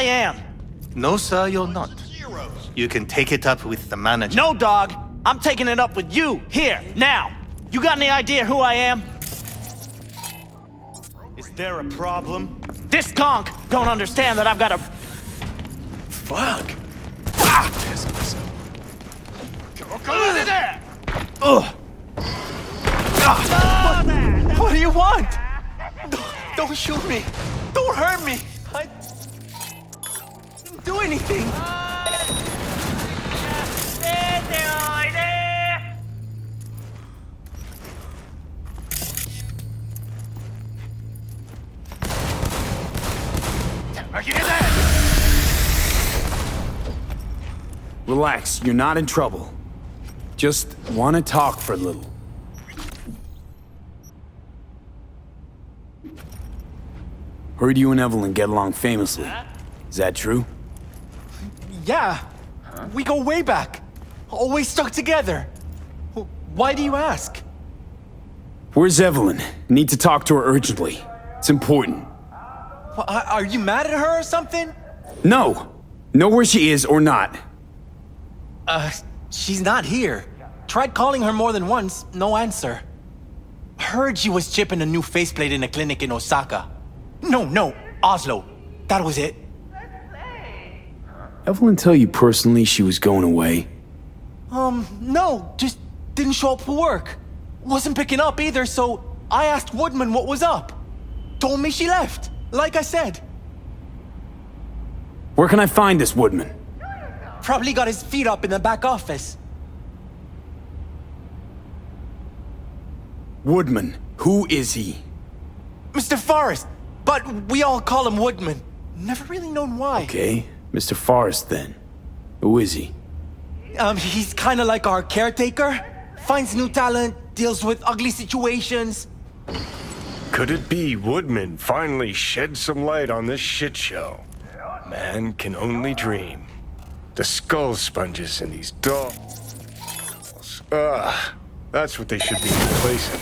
am. No, sir, you're not. You can take it up with the manager. No, dog. I'm taking it up with you, here, now. You got any idea who I am? Is there a problem? This conch don't understand that I've got a... Fuck. Ah! Come in there! Ugh. What do you want? Don't shoot me. Don't hurt me. I didn't do anything. Relax, you're not in trouble. Just want to talk for a little. Heard you and Evelyn get along famously. Is that true? Yeah. We go way back. Always stuck together. Why do you ask? Where's Evelyn? Need to talk to her urgently. It's important. Are you mad at her or something? No! Know where she is or not. She's not here. Tried calling her more than once, no answer. Heard she was chipping a new faceplate in a clinic in Osaka. No, Oslo. That was it. Evelyn tell you personally she was going away? No, just didn't show up for work. Wasn't picking up either, so I asked Woodman what was up. Told me she left, like I said. Where can I find this Woodman? Probably got his feet up in the back office. Woodman, who is he? Mr. Forrest, but we all call him Woodman. Never really known why. Okay, Mr. Forrest then. Who is he? He's kinda like our caretaker. Finds new talent, deals with ugly situations. Could it be Woodman finally shed some light on this shit show? Man can only dream. The skull sponges in these dolls. That's what they should be replacing.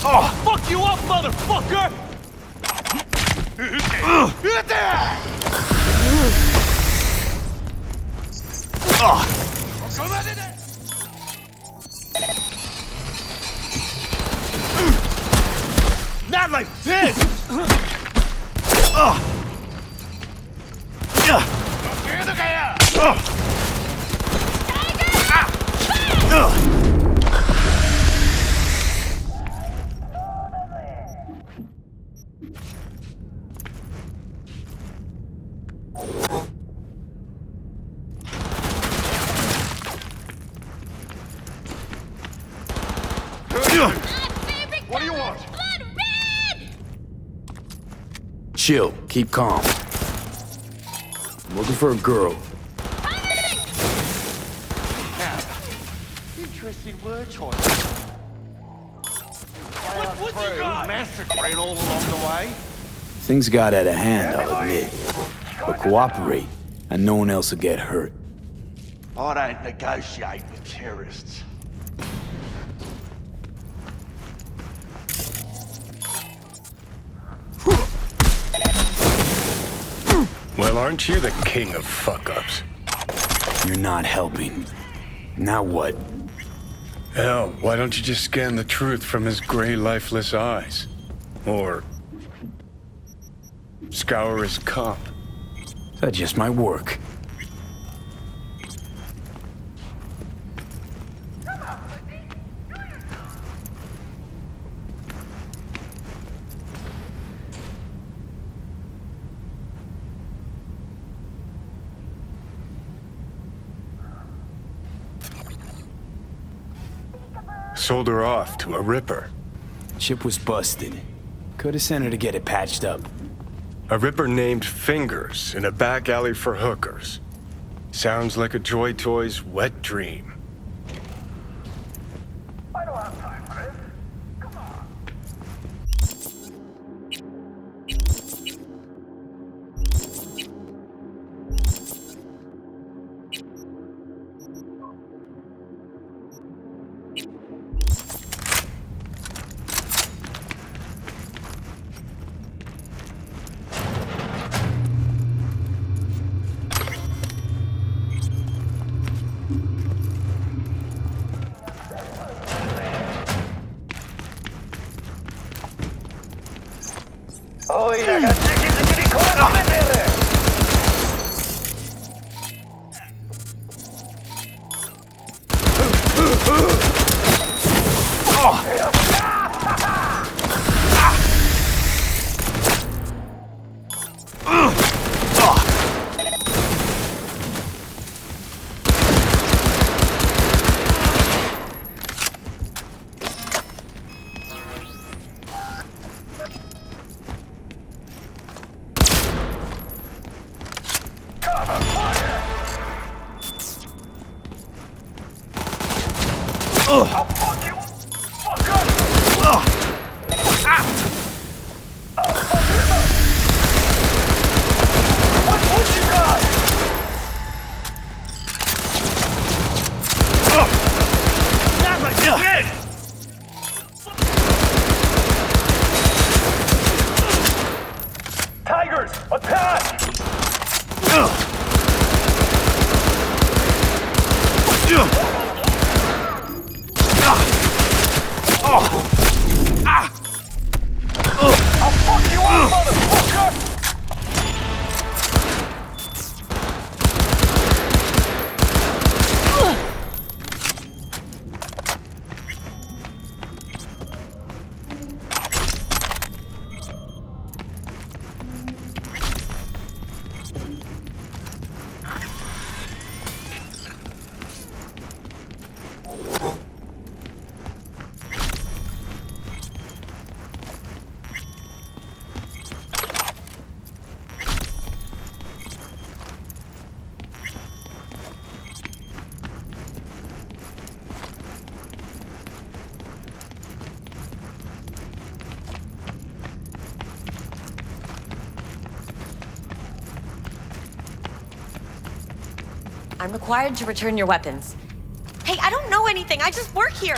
Oh, fuck you up, motherfucker! Not like this! What do you want? Chill, keep calm. I'm looking for a girl. Interesting word choice. What you got? Massacring all along the way. Things got out of hand, I'll admit. But cooperate, and no one else will get hurt. I don't negotiate with terrorists. Well, aren't you the king of fuck-ups? You're not helping. Now what? Hell, why don't you just scan the truth from his gray, lifeless eyes? Or scour his cup? That just might work. Sold her off to a ripper. Chip was busted. Could have sent her to get it patched up. A ripper named Fingers in a back alley for hookers. Sounds like a Joy Toy's wet dream. I don't have time for this. Come on. Oi, ragazzi, che di qua a vedere! I'll fuck you! Fuck up! What you got? Not like this! Tigers, attack! I'll fuck you up, motherfucker! I'm required to return your weapons. Hey, I don't know anything. I just work here.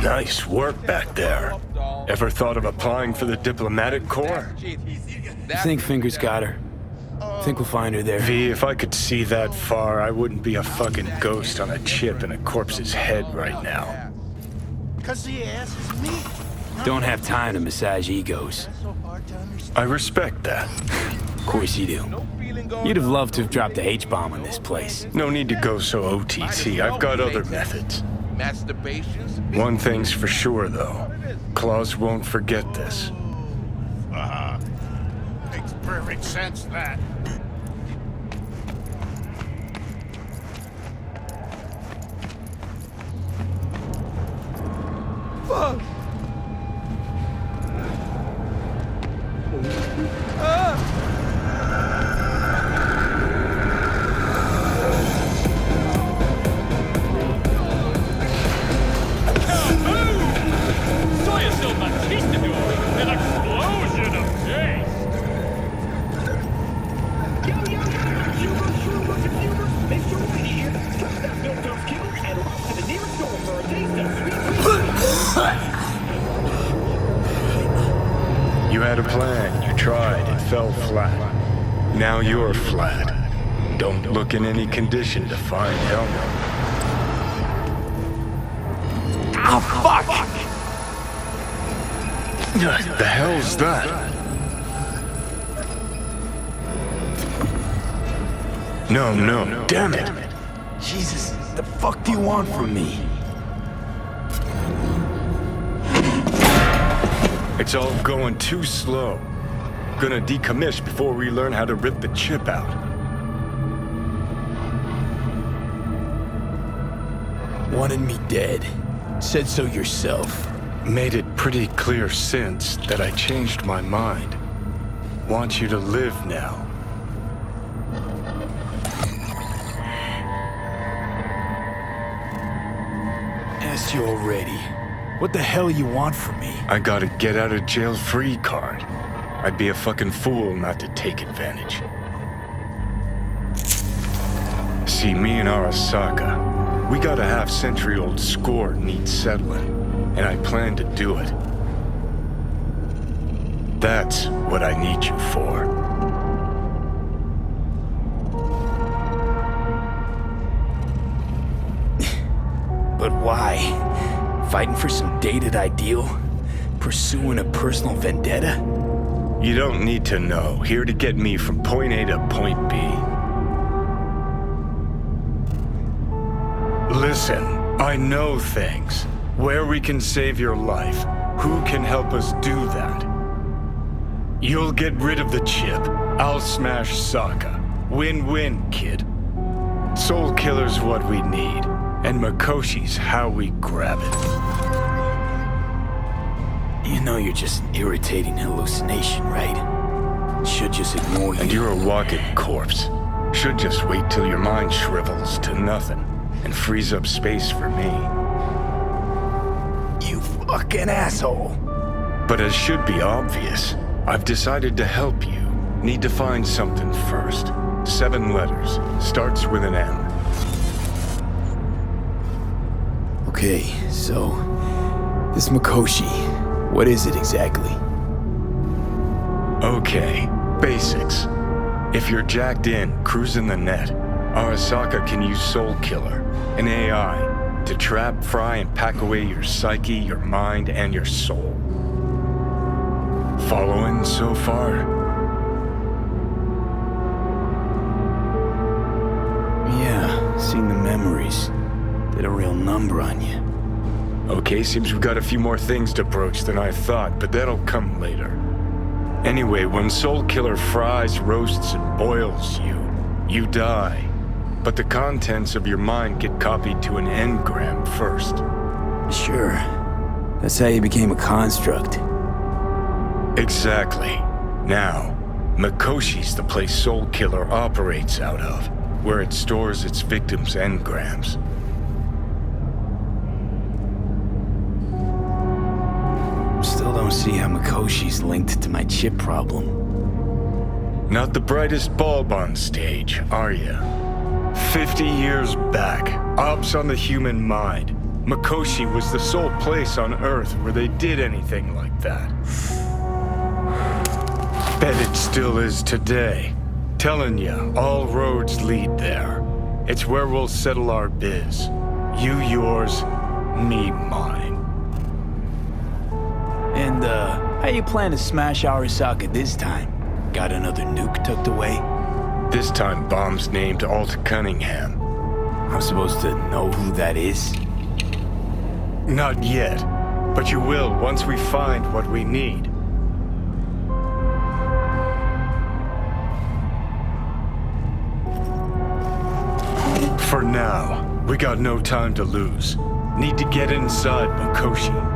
Nice work back there. Ever thought of applying for the diplomatic corps? I think Fingers got her. Think we'll find her there. V, if I could see that far, I wouldn't be a fucking ghost on a chip in a corpse's head right now. Cause the ass is me. Don't have time to massage egos. I respect that. Of course you do. You'd have loved to have dropped the H-bomb on this place. No need to go so OTT. I've got other methods. Masturbations? One thing's for sure, though. Claus won't forget this. Makes perfect sense, that. Fuck! You had a plan, you tried, it fell flat. Now you're flat. Don't look in any condition to find help. Oh, fuck! The hell's that? No, damn it. Jesus, the fuck do you want from me? It's all going too slow. Gonna decommission before we learn how to rip the chip out. Wanted me dead. Said so yourself. Made it pretty clear since that I changed my mind. Want you to live now. Asked you already. What the hell you want from me? I got a get out of jail free card. I'd be a fucking fool not to take advantage. See, me and Arasaka, we got a half-century-old score needs settling, and I plan to do it. That's what I need you for. But why? Fighting for some dated ideal? Pursuing a personal vendetta? You don't need to know. Here to get me from point A to point B. Listen, I know things. Where we can save your life. Who can help us do that? You'll get rid of the chip. I'll smash Saka. Win-win, kid. Soul Killer's what we need. And Makoshi's how we grab it. You know you're just an irritating hallucination, right? Should just ignore you. And you're a walking corpse. Should just wait till your mind shrivels to nothing and frees up space for me. You fucking asshole. But as should be obvious, I've decided to help you. Need to find something first. 7 letters. Starts with an M. Okay, so... this Makoshi, what is it exactly? Okay, basics. If you're jacked in, cruising the net, Arasaka can use Soul Killer, an AI, to trap, fry, and pack away your psyche, your mind, and your soul. Following so far? Yeah, seen the memories. Did a real number on you. Okay, seems we've got a few more things to broach than I thought, but that'll come later. Anyway, when Soul Killer fries, roasts, and boils you, you die. But the contents of your mind get copied to an engram first. Sure. That's how you became a construct. Exactly. Now, Makoshi's the place Soul Killer operates out of, where it stores its victims' engrams. Still don't see how Makoshi's linked to my chip problem. Not the brightest bulb on stage, are you? 50 years back, ops on the human mind. Makoshi was the sole place on Earth where they did anything like that. Bet it still is today. Telling you, all roads lead there. It's where we'll settle our biz. You yours, me mine. And, how you plan to smash Arasaka this time? Got another nuke tucked away? This time, bomb's named Alt Cunningham. I'm supposed to know who that is? Not yet, but you will once we find what we need. For now, we got no time to lose. Need to get inside Makoshi.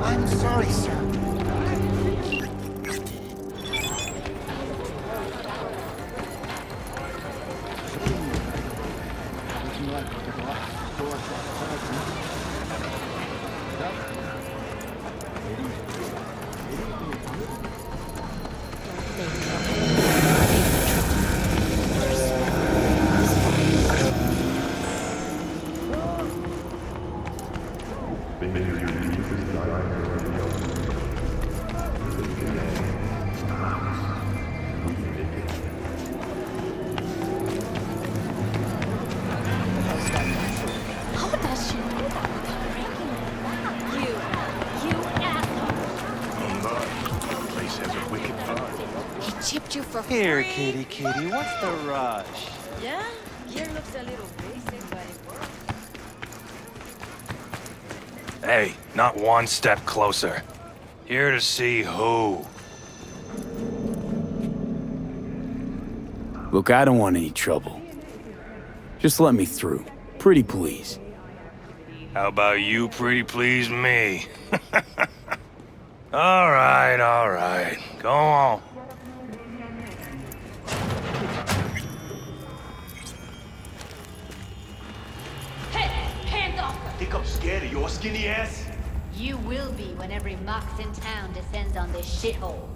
I'm sorry, sir. Hold that shit. You asshole. Place has a wicked vibe. He chipped you for Here, free. kitty, kitty. What's the rush? Yeah? Gear looks a little basic, but it works. Hey, not one step closer. Here to see who. Look, I don't want any trouble. Just let me through. Pretty please. How about you pretty please me? All right. Go on. Hey, hands off her! Think I'm scared of your skinny ass? You will be when every mox in town descends on this shithole.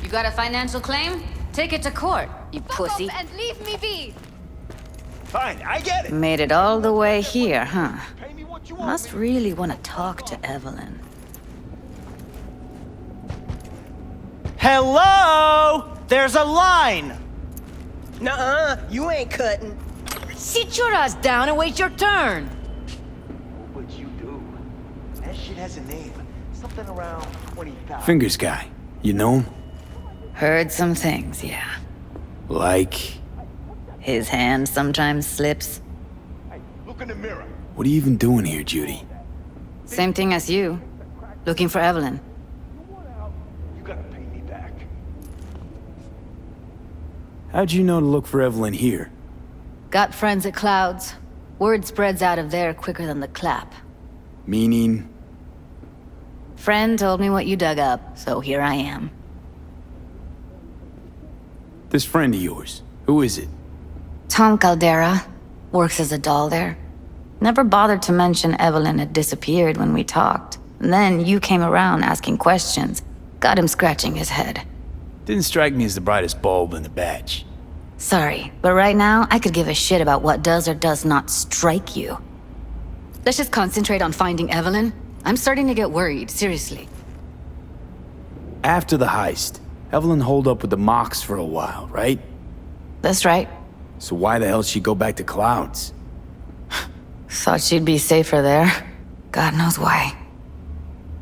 You got a financial claim? Take it to court, you pussy. and leave me be. Fine, I get it. Made it all the way here, huh? Pay me what you want. Must really want to talk to Evelyn. Hello? There's a line. Nuh-uh, you ain't cutting. Sit your ass down and wait your turn. What would you do? That shit has a name. Something around 20,000. Fingers guy. You know him? Heard some things, yeah. Like, His hand sometimes slips. Hey, look in the mirror. what are you even doing here, Judy? Same thing as you. Looking for Evelyn. You gotta pay me back. How'd you know to look for Evelyn here? Got friends at Clouds. Word spreads out of there quicker than the clap. Meaning, Friend told me what you dug up, so here I am. this friend of yours, who is it? Tom Caldera. Works as a doll there. Never bothered to mention Evelyn had disappeared when we talked. And then you came around asking questions. Got him scratching his head. Didn't strike me as the brightest bulb in the batch. Sorry, but right now, I could give a shit about what does or does not strike you. Let's just concentrate on finding Evelyn. I'm starting to get worried, seriously. After the heist, Evelyn holed up with the Mox for a while, right? That's right. So why the hell she go back to Clouds? Thought she'd be safer there. God knows why.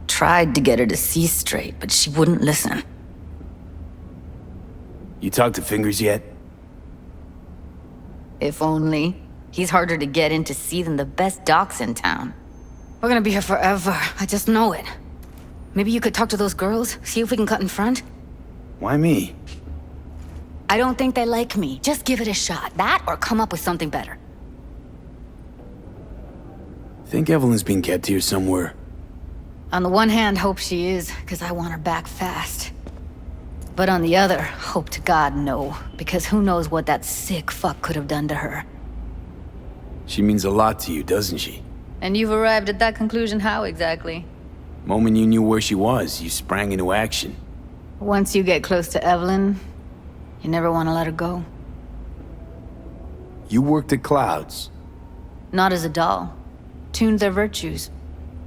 Tried to get her to see straight, but she wouldn't listen. You talked to Fingers yet? If only. He's harder to get in to see than the best docs in town. We're gonna be here forever. I just know it. Maybe you could talk to those girls, see if we can cut in front? Why me? I don't think they like me. Just give it a shot. That or come up with something better. Think Evelyn's being kept here somewhere. On the one hand, hope she is, because I want her back fast. But on the other, hope to God no, because who knows what that sick fuck could have done to her. She means a lot to you, doesn't she? And you've arrived at that conclusion how exactly? Moment you knew where she was, you sprang into action. Once you get close to Evelyn, you never want to let her go. You worked at Clouds. Not as a doll. Tuned their virtues.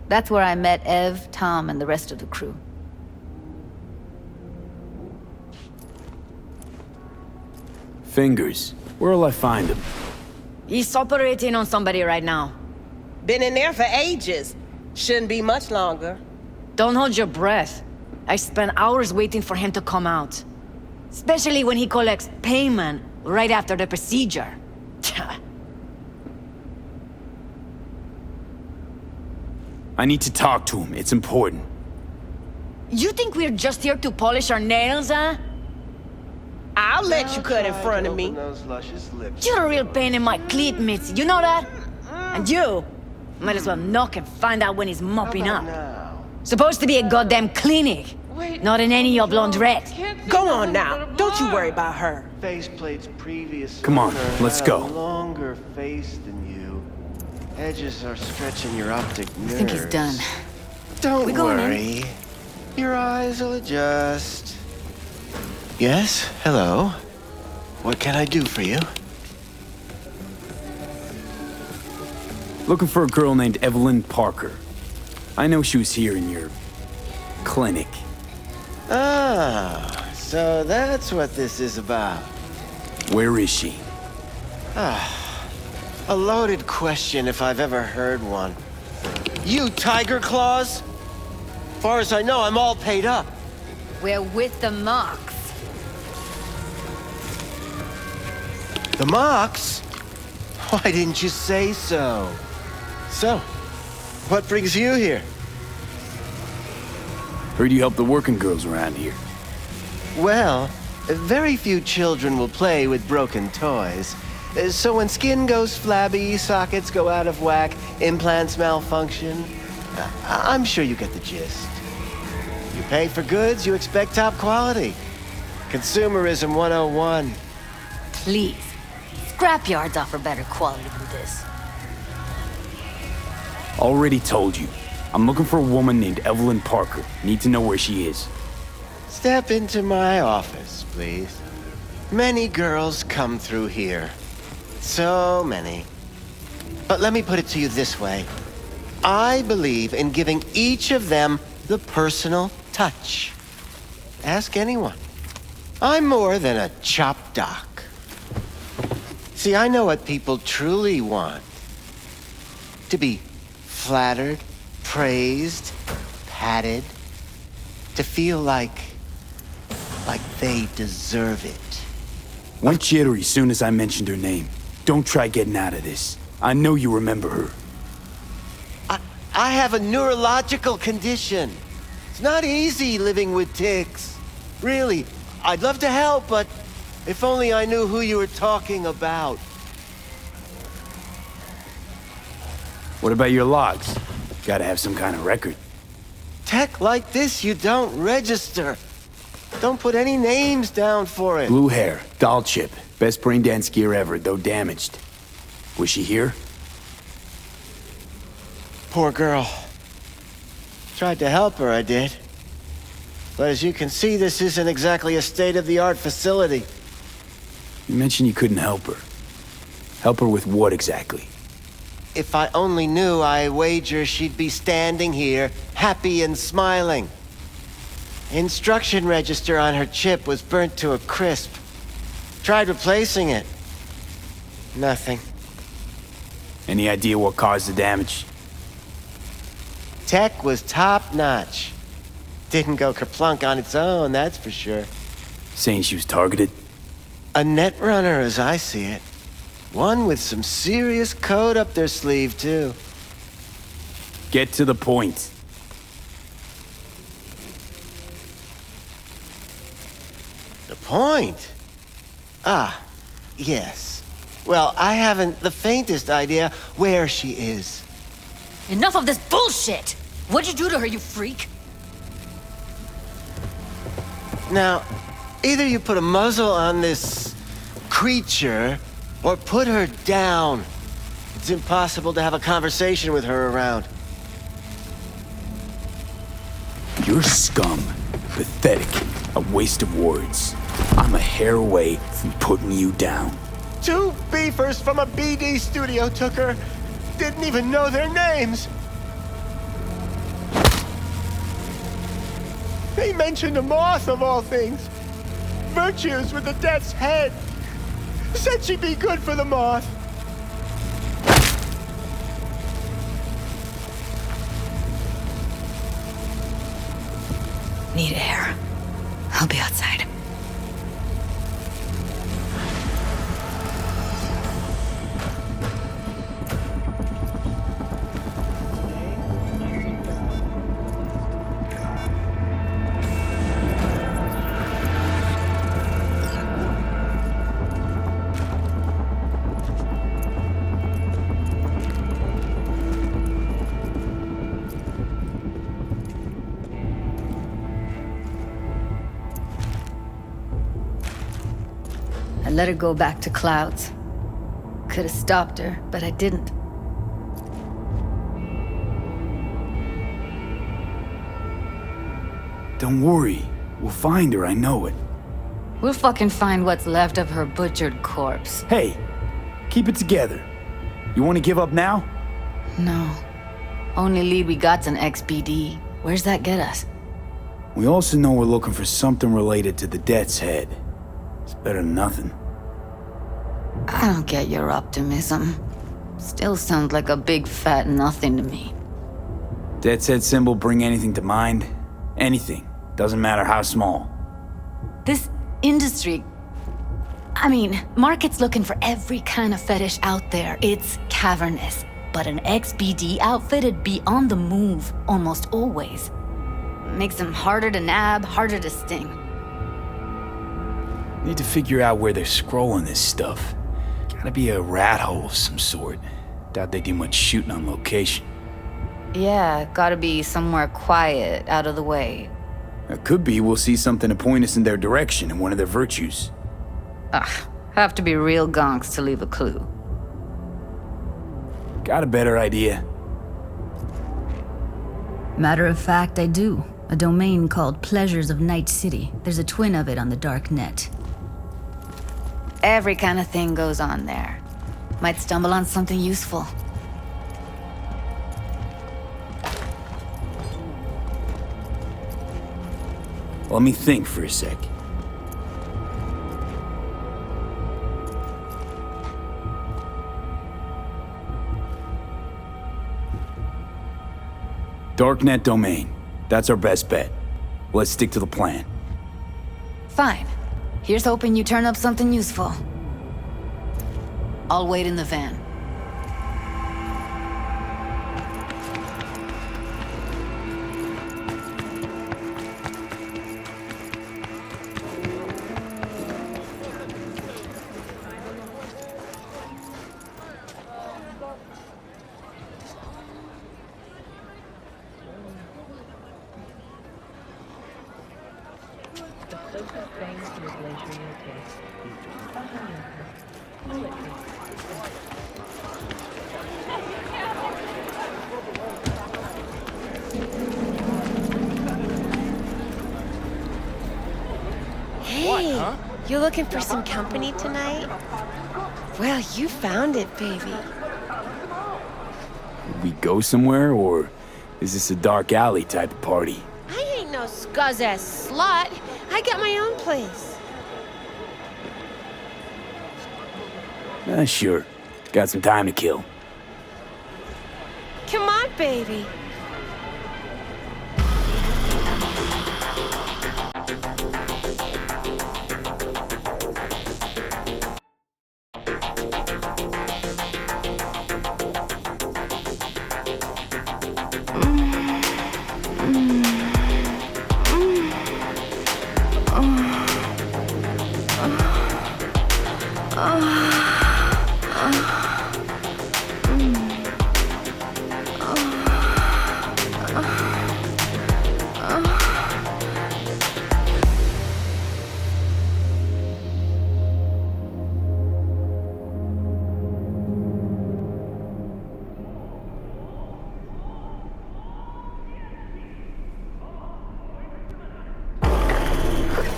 That's where I met Ev, Tom, and the rest of the crew. Fingers. Where'll I find him? He's operating on somebody right now. Been in there for ages. Shouldn't be much longer. Don't hold your breath. I spent hours waiting for him to come out. Especially when he collects payment right after the procedure. I need to talk to him. It's important. You think we're just here to polish our nails, huh? I'll let you cut in front of me. Those luscious lips. You're a real pain in my cleat, Mitzi. You know that? And you might as well knock and find out when he's mopping up. Now. Supposed to be a goddamn clinic, not in any of laundrette. Go on now. Don't you worry about her. Faceplate's previous Come on, owner let's had go. A longer face than you. Edges are stretching your optic nerves. I think he's done. Don't We going in? worry. Your eyes will adjust. Yes? Hello? What can I do for you? Looking for a girl named Evelyn Parker. I know she was here in your... clinic. Ah, so that's what this is about. Where is she? A loaded question if I've ever heard one. You Tiger Claws? Far as I know, I'm all paid up. We're with the Mox. The Mox? Why didn't you say so? So, what brings you here? Heard you help the working girls around here. Well, very few children will play with broken toys. So when skin goes flabby, sockets go out of whack, implants malfunction, I'm sure you get the gist. You pay for goods, you expect top quality. Consumerism 101. Please. Scrapyards offer better quality than this. Already told you. I'm looking for a woman named Evelyn Parker. Need to know where she is. Step into my office, please. Many girls come through here. So many. But let me put it to you this way. I believe in giving each of them the personal touch. Ask anyone. I'm more than a chop doc. See, I know what people truly want. To be flattered, praised, patted. To feel like they deserve it. Went jittery soon as I mentioned her name. Don't try getting out of this. I know you remember her. I have a neurological condition. It's not easy living with tics. Really, I'd love to help, but if only I knew who you were talking about. What about your logs? Gotta have some kind of record. Tech like this, you don't register. Don't put any names down for it. Blue hair, doll chip. Best brain dance gear ever, though damaged. Was she here? Poor girl. Tried to help her, I did. But as you can see, this isn't exactly a state-of-the-art facility. You mentioned you couldn't help her. Help her with what exactly? If I only knew, I wager she'd be standing here, happy and smiling. Instruction register on her chip was burnt to a crisp. Tried replacing it. Nothing. Any idea what caused the damage? Tech was top-notch. Didn't go kerplunk on its own, that's for sure. Saying she was targeted? A net runner, as I see it. One with some serious code up their sleeve, too. Get to the point. The point? Ah, yes. Well, I haven't the faintest idea where she is. Enough of this bullshit! What'd you do to her, you freak? Now, either you put a muzzle on this creature, or put her down. It's impossible to have a conversation with her around. You're scum. Pathetic. A waste of words. I'm a hair away from putting you down. 2 beefers from a BD studio took her. Didn't even know their names. They mentioned a moth of all things. Virtues with the death's head. Said she'd be good for the moth. Need air. I'll be outside. I let her go back to Clouds. Could have stopped her, but I didn't. Don't worry. We'll find her, I know it. We'll fucking find what's left of her butchered corpse. Hey, keep it together. You want to give up now? No. Only lead we got's an XBD. Where's that get us? We also know we're looking for something related to the Death's Head. It's better than nothing. I don't get your optimism. Still sounds like a big fat nothing to me. Death's Head symbol bring anything to mind? Anything. Doesn't matter how small. This industry... I mean, market's looking for every kind of fetish out there. It's cavernous. But an XBD outfit'd be on the move, almost always. Makes them harder to nab, harder to sting. Need to figure out where they're scrolling this stuff. Gotta be a rat hole of some sort. Doubt they do much shooting on location. Yeah, gotta be somewhere quiet, out of the way. It could be we'll see something to point us in their direction in one of their virtues. Have to be real gonks to leave a clue. Got a better idea? Matter of fact, I do. A domain called Pleasures of Night City. There's a twin of it on the dark net. Every kind of thing goes on there. Might stumble on something useful. Let me think for a sec. Darknet domain. That's our best bet. Let's stick to the plan. Fine. Here's hoping you turn up something useful. I'll wait in the van. Hey, you looking for some company tonight? Well, you found it, baby. We go somewhere, or is this a dark alley type of party? I ain't no scuzz-ass slut. I got my own place. Sure. Got some time to kill. Come on, baby.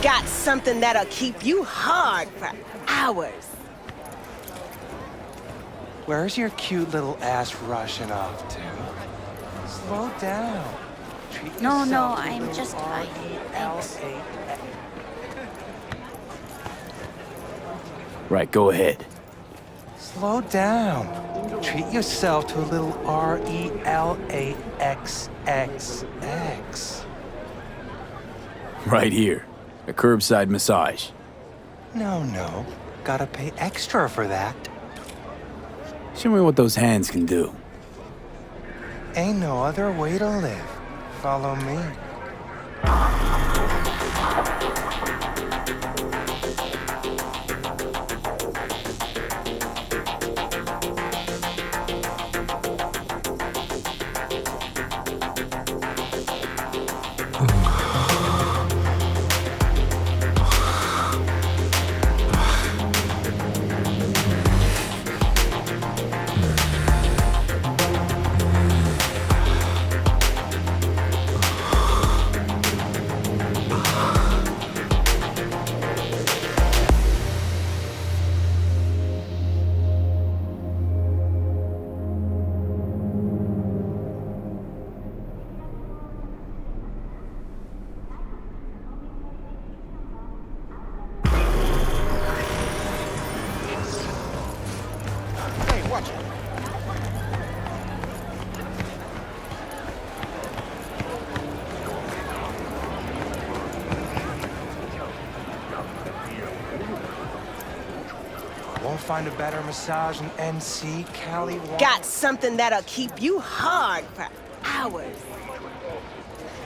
Got something that'll keep you hard for hours. Where's your cute little ass rushing off to? Slow down. Treat No, yourself to I'm little just fine. Thanks. R-E-L-A-X. Right, go ahead. Slow down. Treat yourself to a little R-E-L-A-X-X-X. Right here. A curbside massage. No. Gotta pay extra for that. Show me what those hands can do. Ain't no other way to live. Follow me. find a better massage in NC, Cali? Got something that'll keep you hard for hours.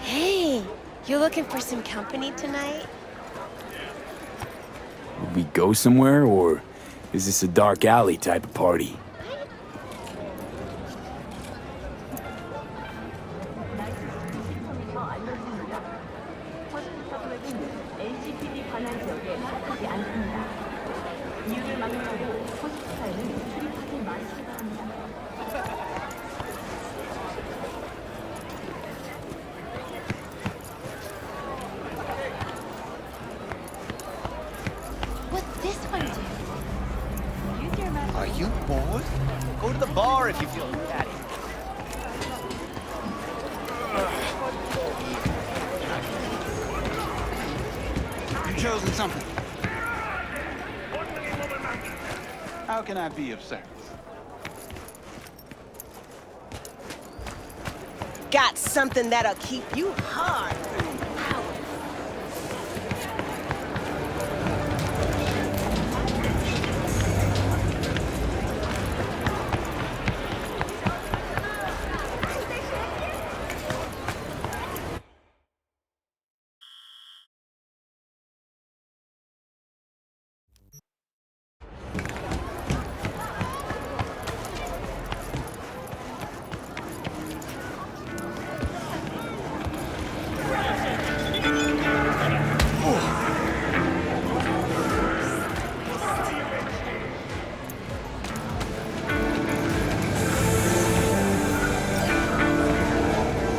Hey, you looking for some company tonight? Would we go somewhere, or is this a dark alley type of party? What's this one do? Are you bored? Go to the bar if you feel catty. You've chosen something. How can I be of service? Got something that'll keep you hard for hours.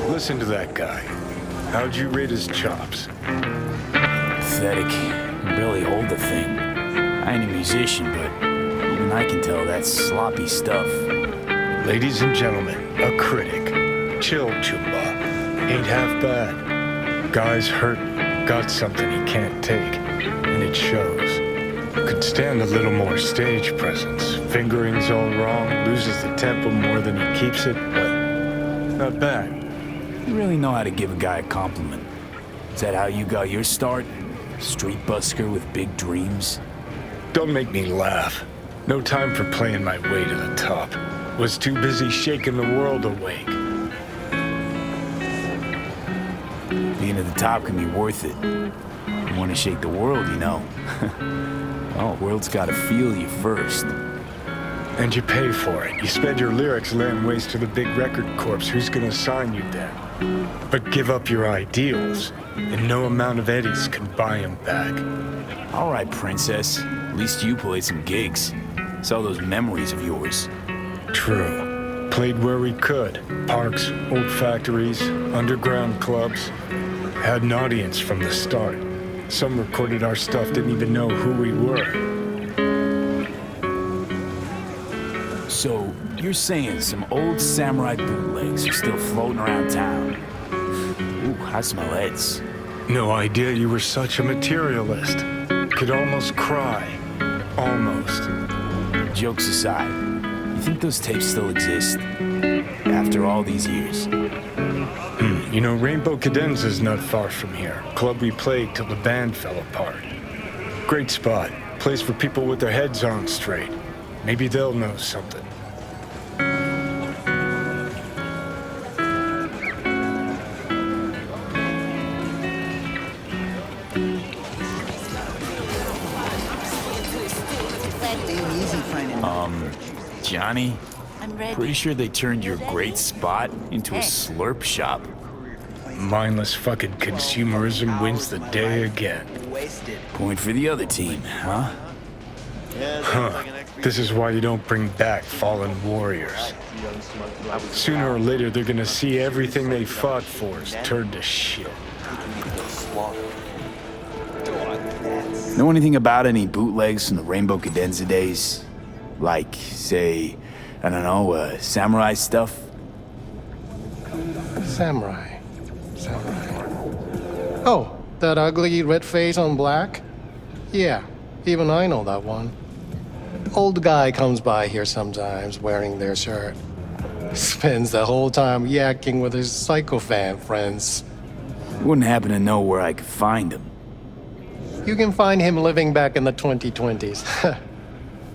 Listen to that guy. How'd you rate his chops? Pathetic. Barely hold the thing. I ain't a musician, but even I can tell that's sloppy stuff. Ladies and gentlemen, a critic. Chill, Chumba. Ain't half bad. Guy's hurting. Got something he can't take. And it shows. Could stand a little more stage presence. Fingering's all wrong. Loses the tempo more than he keeps it. But not bad. You really know how to give a guy a compliment. Is that how you got your start? Street busker with big dreams? Don't make me laugh. No time for playing my way to the top. Was too busy shaking the world awake. Being at the top can be worth it. You want to shake the world, you know. Well, the world's got to feel you first. And you pay for it. You spend your lyrics laying waste to the big record corps. Who's gonna sign you then? But give up your ideals, and no amount of eddies can buy them back. All right, princess. At least you played some gigs. Saw those memories of yours. True. Played where we could. Parks, old factories, underground clubs. Had an audience from the start. Some recorded our stuff, didn't even know who we were. So, you're saying some old samurai bootlegs are still floating around town? Ooh, I smell heads. No idea you were such a materialist. Could almost cry. Almost. Jokes aside, you think those tapes still exist? After all these years? You know, Rainbow Cadenza's not far from here. Club we played till the band fell apart. Great spot. Place for people with their heads on straight. Maybe they'll know something. Johnny? Pretty sure they turned your great spot into a slurp shop. Mindless fucking consumerism wins the day again. Point for the other team, huh? Huh. This is why you don't bring back fallen warriors. Sooner or later, they're gonna see everything they fought for is turned to shit. Know anything about any bootlegs from the Rainbow Cadenza days? Like, say, I don't know, samurai stuff? Samurai. Oh, that ugly red face on black? Yeah, even I know that one. Old guy comes by here sometimes wearing their shirt. Spends the whole time yakking with his psychofan friends. Wouldn't happen to know where I could find him. You can find him living back in the 2020s.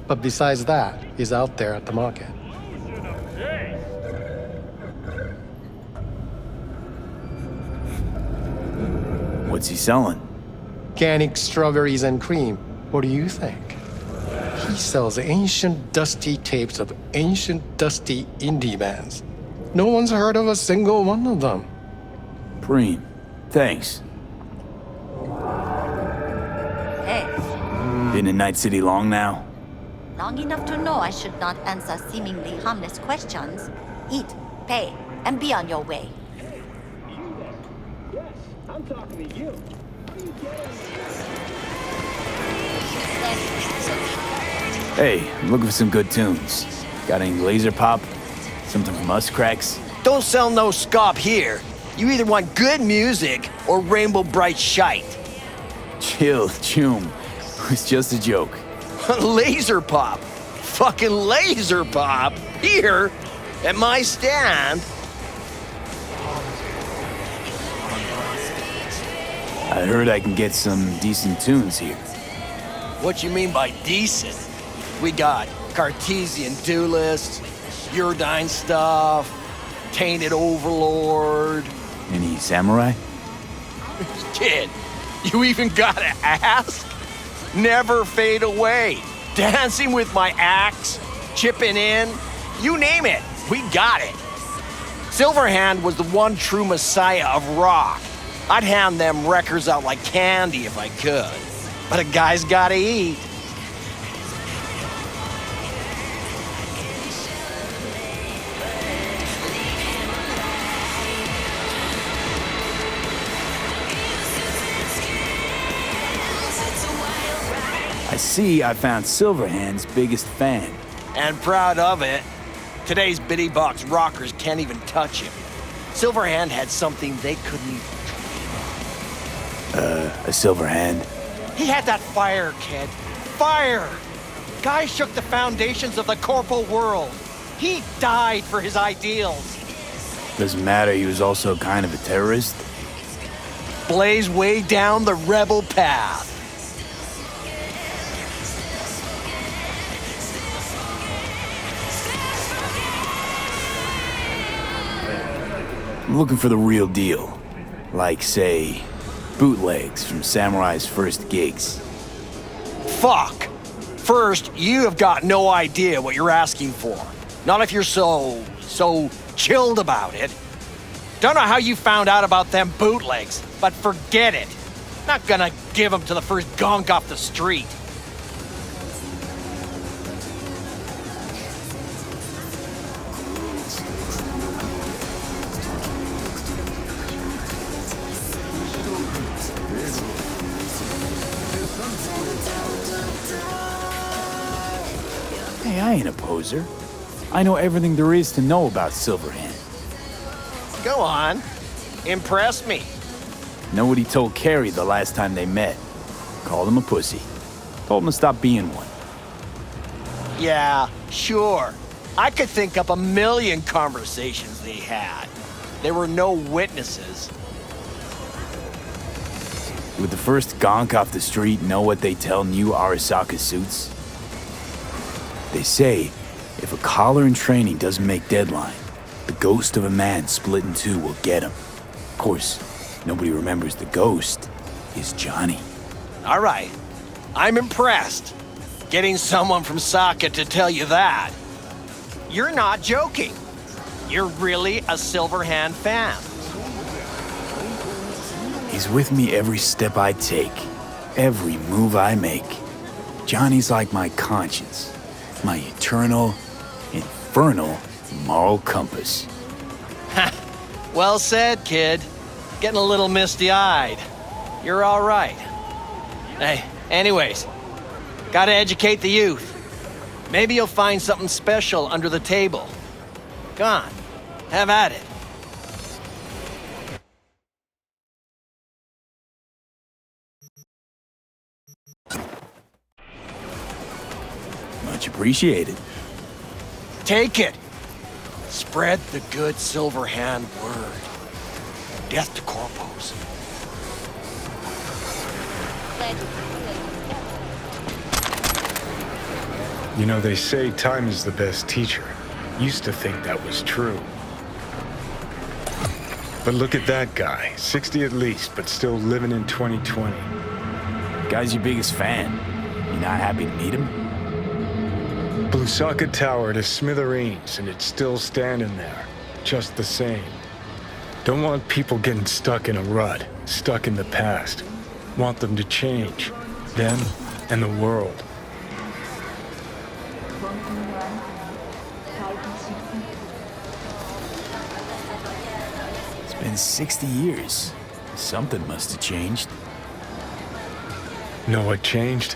But besides that, he's out there at the market. What's he selling? Organic strawberries and cream. What do you think? He sells ancient, dusty tapes of ancient, dusty indie bands. No one's heard of a single one of them. Preem, thanks. Hey, Been in Night City long now? long enough to know I should not answer seemingly harmless questions. Eat, pay, and be on your way. Yes, I'm talking to you. Hey, I'm looking for some good tunes. Got any laser pop? Something from Us Cracks? Don't sell no scop here. You either want good music or rainbow bright shite. Chill, Choom. It's just a joke. Laser pop. Fucking laser pop. Here, at my stand. I heard I can get some decent tunes here. What you mean by decent? We got Cartesian Duelist, Uridine stuff, Tainted Overlord. Any samurai? Kid, you even gotta ask? Never fade away. Dancing with my axe, chipping in, you name it, we got it. Silverhand was the one true messiah of rock. I'd hand them records out like candy if I could. But a guy's gotta eat. I see I found Silverhand's biggest fan. And proud of it. Today's bitty box rockers can't even touch him. Silverhand had something they couldn't even. A Silverhand? He had that fire, kid. Fire! Guy shook the foundations of the corporal world. He died for his ideals. Doesn't matter, he was also kind of a terrorist. Blaze way down the rebel path. I'm looking for the real deal. Like, say, bootlegs from Samurai's first gigs. Fuck! First, you have got no idea what you're asking for. Not if you're so chilled about it. Don't know how you found out about them bootlegs, but forget it. Not gonna give them to the first gonk off the street. Hey, I ain't a poser. I know everything there is to know about Silverhand. Go on. Impress me. Know what he told Carrie the last time they met? Called him a pussy. Told him to stop being one. Yeah, sure. I could think up a million conversations they had. There were no witnesses. Would the first gonk off the street know what they tell new Arasaka suits? They say, if a collar in training doesn't make deadline, the ghost of a man split in two will get him. Of course, nobody remembers the ghost is Johnny. All right. I'm impressed. Getting someone from Saka to tell you that. You're not joking. You're really a Silverhand fan. He's with me every step I take, every move I make. Johnny's like my conscience, my eternal, infernal moral compass. Well said, kid. Getting a little misty-eyed. You're all right. Hey, anyways, gotta educate the youth. Maybe you'll find something special under the table. Go on, have at it. Much appreciated. Take it. Spread the good Silverhand word. Death to corpos. You know, they say time is the best teacher. Used to think that was true. But look at that guy, 60 at least, but still living in 2020. Guy's your biggest fan. You not happy to meet him? Blusaka Tower to smithereens, and it's still standing there, just the same. Don't want people getting stuck in a rut, stuck in the past. Want them to change, them and the world. It's been 60 years. Something must have changed. Know what changed?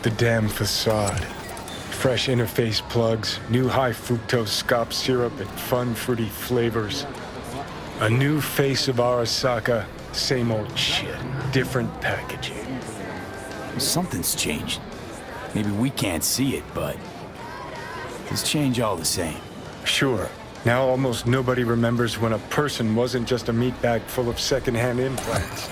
The damn facade. Fresh interface plugs, new high fructose scop syrup, and fun fruity flavors. A new face of Arasaka, same old shit, different packaging. Something's changed. Maybe we can't see it, but it's change all the same. Sure. Now almost nobody remembers when a person wasn't just a meat bag full of secondhand implants.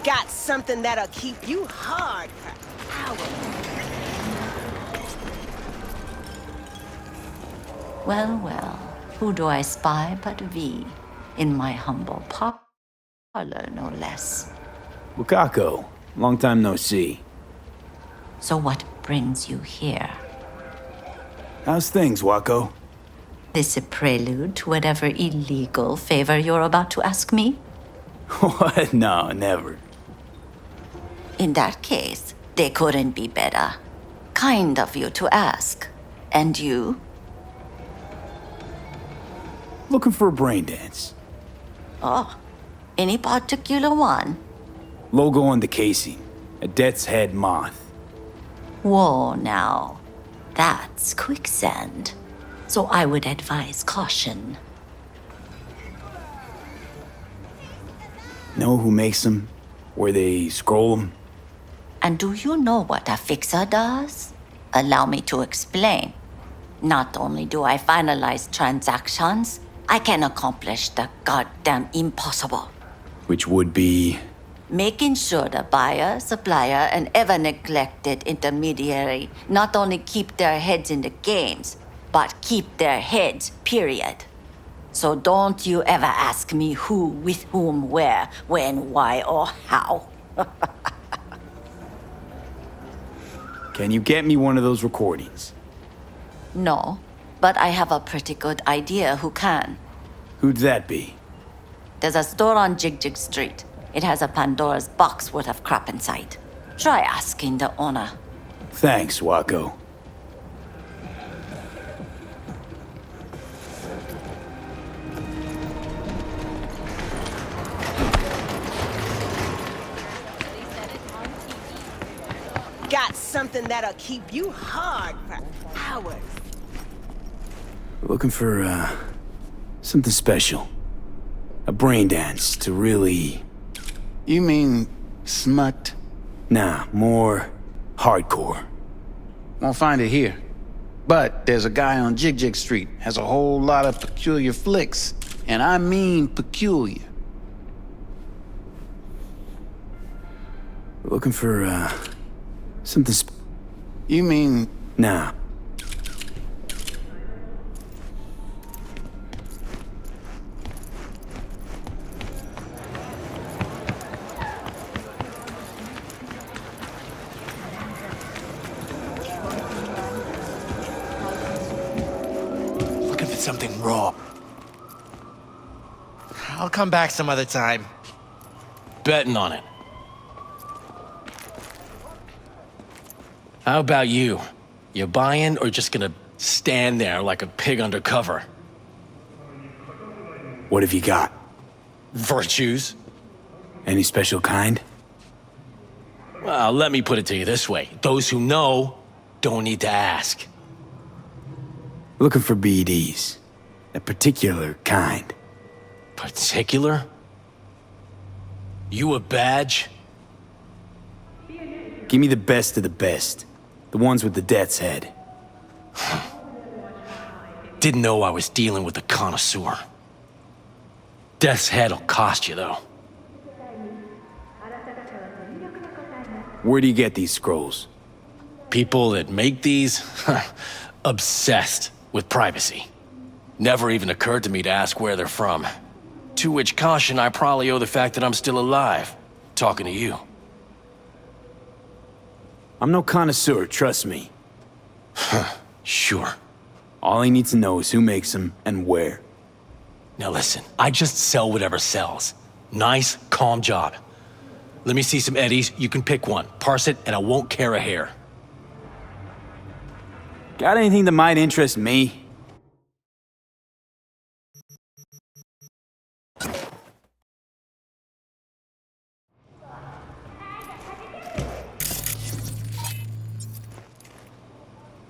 Got something that'll keep you hard for hours. Well, well, who do I spy but V? In my humble parlor, no less. Wakako, long time no see. So what brings you here? How's things, Wako? This a prelude to whatever illegal favor you're about to ask me? What? No, never. In that case, they couldn't be better. Kind of you to ask. And you? Looking for a brain dance. Oh, any particular one? Logo on the casing. A death's head moth. Whoa, now. That's quicksand. So I would advise caution. Know who makes them? Where they scroll them? And do you know what a fixer does? Allow me to explain. Not only do I finalize transactions, I can accomplish the goddamn impossible. Which would be? Making sure the buyer, supplier, and ever neglected intermediary not only keep their heads in the games, but keep their heads, period. So don't you ever ask me who, with whom, where, when, why, or how. Can you get me one of those recordings? No, but I have a pretty good idea who can. Who'd that be? There's a store on Jig Jig Street. It has a Pandora's box worth of crap inside. Try asking the owner. Thanks, Wako. Got something that'll keep you hard for hours. Looking for, something special. A brain dance to really... You mean smut? Nah, more hardcore. Won't find it here. But there's a guy on Jig Jig Street, has a whole lot of peculiar flicks. And I mean peculiar. Looking for, something You mean... Nah. Looking for something raw. I'll come back some other time. Betting on it. How about you? You buying or just gonna stand there like a pig undercover? What have you got? Virtues? Any special kind? Well, let me put it to you this way. Those who know don't need to ask. Looking for BDs. A particular kind. Particular? You a badge? Give me the best of the best. The ones with the death's head. Didn't know I was dealing with a connoisseur. Death's head'll cost you, though. Where do you get these scrolls? People that make these, obsessed with privacy. Never even occurred to me to ask where they're from. To which caution I probably owe the fact that I'm still alive, talking to you. I'm no connoisseur, trust me. Sure. All I need to know is who makes them and where. Now listen, I just sell whatever sells. Nice, calm job. Let me see some eddies, you can pick one, parse it, and I won't care a hair. Got anything that might interest me?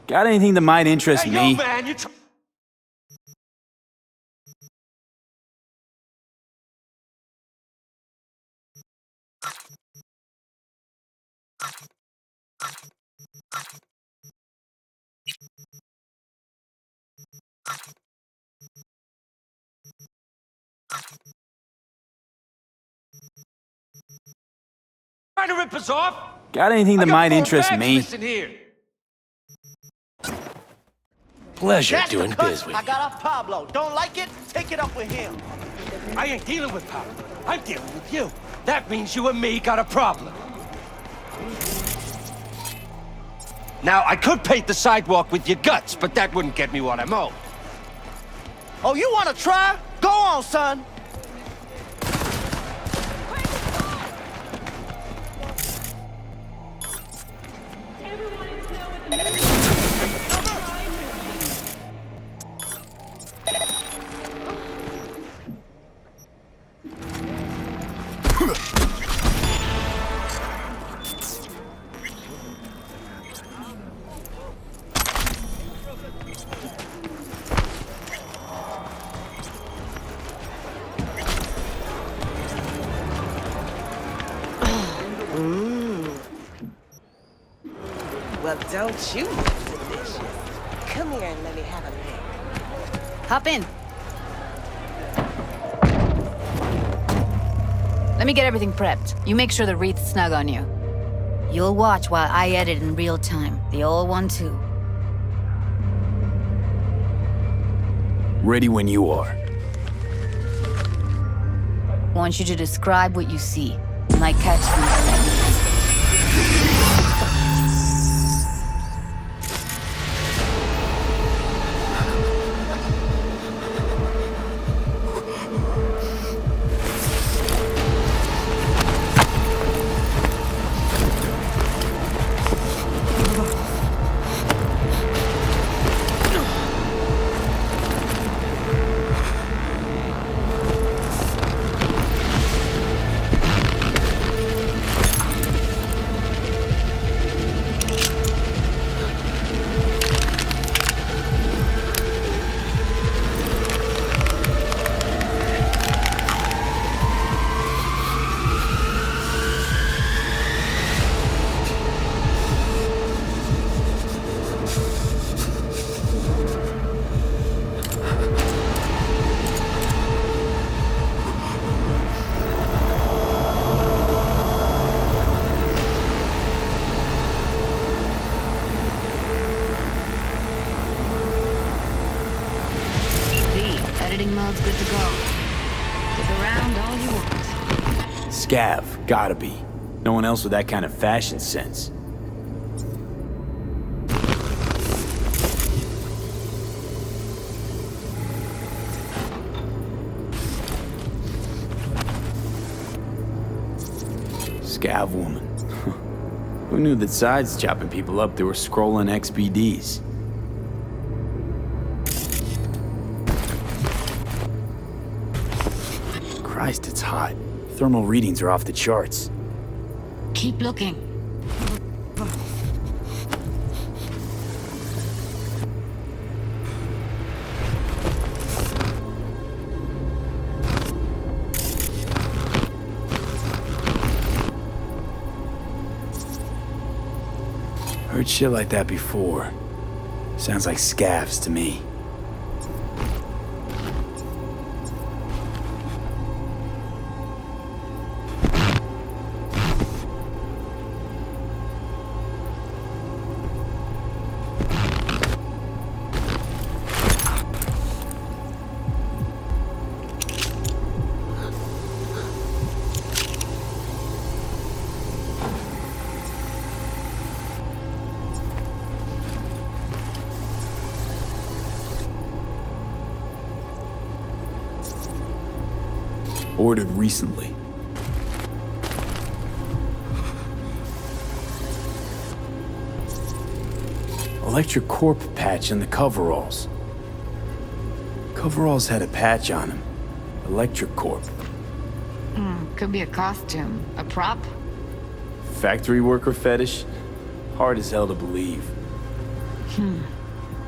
Got anything that might interest me? Yo, man, you trying to rip us off? Got anything that might interest me? Listen here. Pleasure That's doing the cut biz with I you. got off Pablo. Don't like it? Take it up with him. I ain't dealing with Pablo. I'm dealing with you. That means you and me got a problem. Now, I could paint the sidewalk with your guts, but that wouldn't get me what I'm owed. Oh, you want to try? Go on, son. Well, don't you look delicious. Come here and let me have a lick. Hop in. Let me get everything prepped. You make sure the wreath's snug on you. You'll watch while I edit in real time. The old one, too. Ready when you are. Want you to describe what you see. You might catch some. Vending mode's good to go. Look around all you want. Scav, gotta be. No one else with that kind of fashion sense. Scav woman. Who knew that sides chopping people up, they were scrolling XBDs? Christ, it's hot. Thermal readings are off the charts. Keep looking. Heard shit like that before. Sounds like scavs to me. Ordered recently. Electric Corp patch in the coveralls. Coveralls had a patch on them. Electric Corp. Could be a costume. A prop? Factory worker fetish? Hard as hell to believe.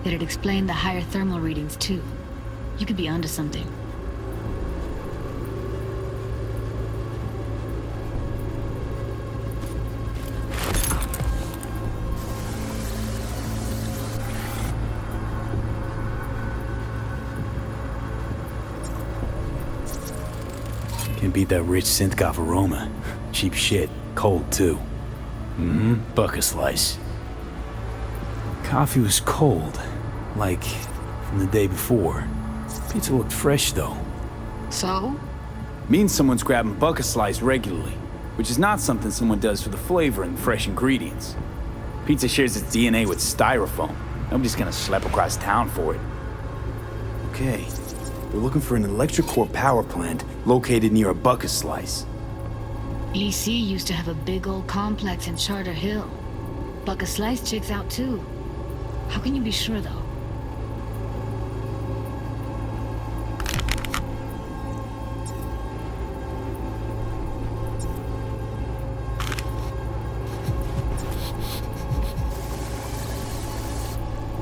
It'd explain the higher thermal readings, too. You could be onto something. Can beat that rich synth-goth aroma. Cheap shit. Cold, too. Bucket slice. Coffee was cold. Like, from the day before. Pizza looked fresh, though. So? Means someone's grabbing bucket slice regularly. Which is not something someone does for the flavor and fresh ingredients. Pizza shares its DNA with styrofoam. Nobody's gonna schlep across town for it. Okay. We're looking for an electric core power plant located near a bucket slice. EC used to have a big old complex in Charter Hill. Bucket Slice checks out too. How can you be sure though?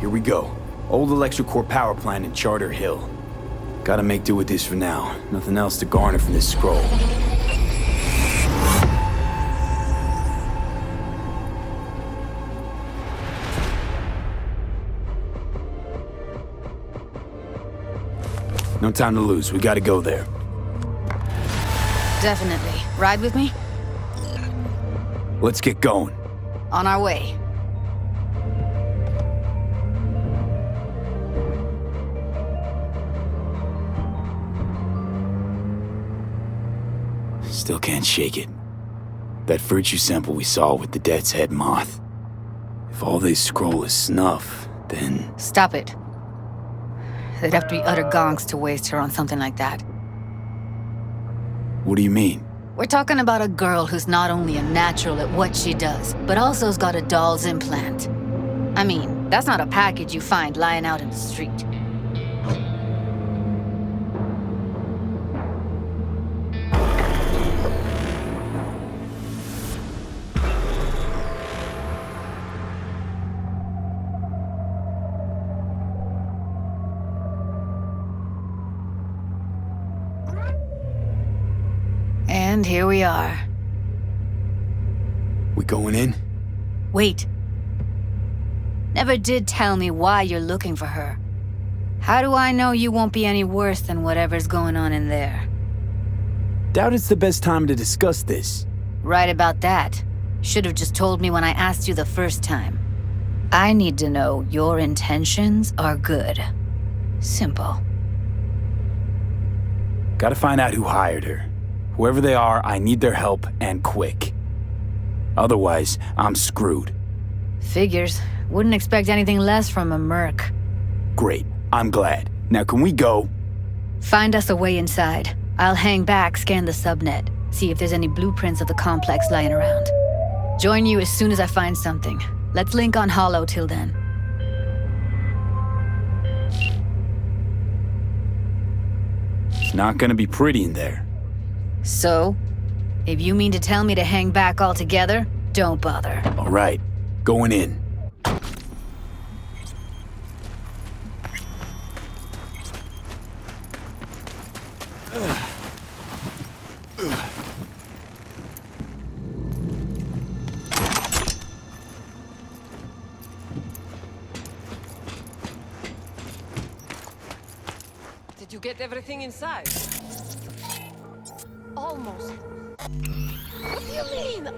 Here we go. Old electric core power plant in Charter Hill. Gotta make do with this for now. Nothing else to garner from this scroll. No time to lose. We gotta go there. Definitely. Ride with me? Let's get going. On our way. Still can't shake it. That virtue sample we saw with the Death's Head moth. If all they scroll is snuff, then... Stop it. They'd have to be utter gonks to waste her on something like that. What do you mean? We're talking about a girl who's not only a natural at what she does, but also's got a doll's implant. I mean, that's not a package you find lying out in the street. And here we are. We going in? Wait. Never did tell me why you're looking for her. How do I know you won't be any worse than whatever's going on in there? Doubt it's the best time to discuss this. Right about that. Should have just told me when I asked you the first time. I need to know your intentions are good. Simple. Gotta find out who hired her. Whoever they are, I need their help, and quick. Otherwise, I'm screwed. Figures. Wouldn't expect anything less from a merc. Great, I'm glad. Now can we go? Find us a way inside. I'll hang back, scan the subnet, see if there's any blueprints of the complex lying around. Join you as soon as I find something. Let's link on Hollow till then. It's not gonna be pretty in there. So? If you mean to tell me to hang back altogether, don't bother. All right, going in. Did you get everything inside? Almost. What do you mean?